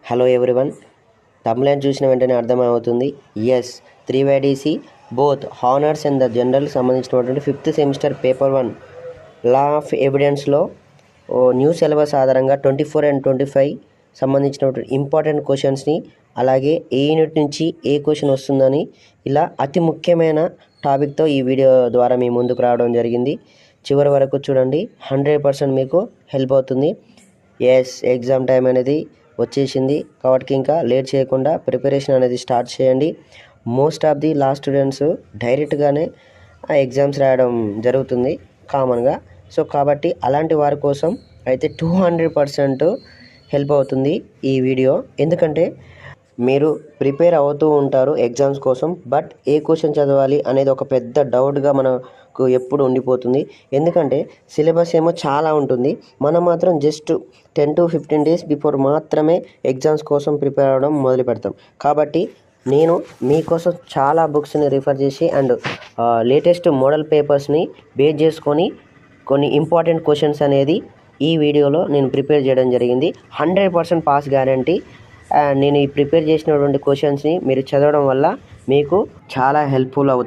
Hello everyone, తమ్లైన్ చూసిన వెంటనే అర్థమవుతుంది. Yes, 3YDC both honours and the general సంబంధించినటువంటి 5th semester paper 1 law of ఎవిడెన్స్లో న్యూ సిలబస్ ఆధారంగా 24 and 25 సంబంధించినటువంటి ఇంపార్టెంట్ క్వశ్చన్స్ని, అలాగే ఏ యూనిట్ నుంచి ఏ క్వశ్చన్ వస్తుందని ఇలా అతి ముఖ్యమైన టాపిక్తో ఈ వీడియో ద్వారా మీ ముందుకు రావడం జరిగింది. చివరి వరకు చూడండి, 100% మీకు హెల్ప్ అవుతుంది. ఎస్, ఎగ్జామ్ టైం అనేది వచ్చేసింది కాబట్టి ఇంకా లేట్ చేయకుండా ప్రిపరేషన్ అనేది స్టార్ట్ చేయండి. Most of the law students డైరెక్ట్గానే ఎగ్జామ్స్ రాయడం జరుగుతుంది కామన్గా. సో కాబట్టి అలాంటి వారి కోసం అయితే 200% హెల్ప్ అవుతుంది ఈ వీడియో. ఎందుకంటే మీరు ప్రిపేర్ అవుతూ ఉంటారు ఎగ్జామ్స్ కోసం, బట్ ఏ క్వశ్చన్ చదవాలి అనేది ఒక పెద్ద డౌట్గా మనకు ఎప్పుడు ఉండిపోతుంది. ఎందుకంటే సిలబస్ ఏమో చాలా ఉంటుంది, మనం మాత్రం జస్ట్ 10 to 15 days బిఫోర్ మాత్రమే ఎగ్జామ్స్ కోసం ప్రిపేర్ అవ్వడం మొదలు పెడతాం. కాబట్టి నేను మీకోసం చాలా బుక్స్ని రిఫర్ చేసి అండ్ లేటెస్ట్ మోడల్ పేపర్స్ని బేస్ చేసుకొని కొన్ని ఇంపార్టెంట్ క్వశ్చన్స్ అనేది ఈ వీడియోలో నేను ప్రిపేర్ చేయడం జరిగింది. 100% పాస్ గ్యారంటీ. నేను ఈ ప్రిపేర్ చేసినటువంటి క్వశ్చన్స్ని మీరు చదవడం వల్ల మీకు చాలా హెల్ప్ఫుల్ అవుతుంది.